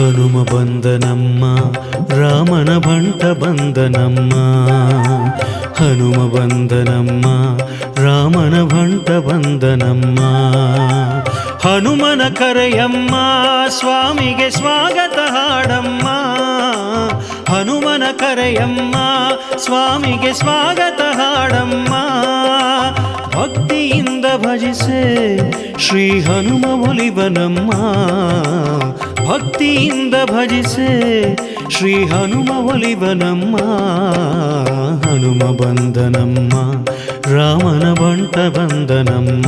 ಹನುಮ ಬಂದನಮ್ಮ ರಾಮನ ಬಂಟ ಬಂದನಮ್ಮ. ಹನುಮ ಬಂದನಮ್ಮ ರಾಮನ ಬಂಟ ಬಂದನಮ್ಮ. ಹನುಮನ ಕರೆಯಮ್ಮ ಸ್ವಾಮಿಗೆ ಸ್ವಾಗತ ಹಾಡಮ್ಮ. ಹನುಮನ ಕರೆಯಮ್ಮ ಸ್ವಾಮಿಗೆ ಸ್ವಾಗತ ಹಾಡಮ್ಮ. ಭಕ್ತಿಯಿಂದ ಭಜಿಸೆ ಶ್ರೀ ಹನುಮ ಒಲಿವನಮ್ಮ. ಭಕ್ತಿಯಿಂದ ಭಜಿಸೆ ಶ್ರೀ ಹನುಮ ಒಲಿವನಮ್ಮ. ಹನುಮ ಬಂದನಮ್ಮ ರಾಮನ ಬಂಟ ಬಂದನಮ್ಮ.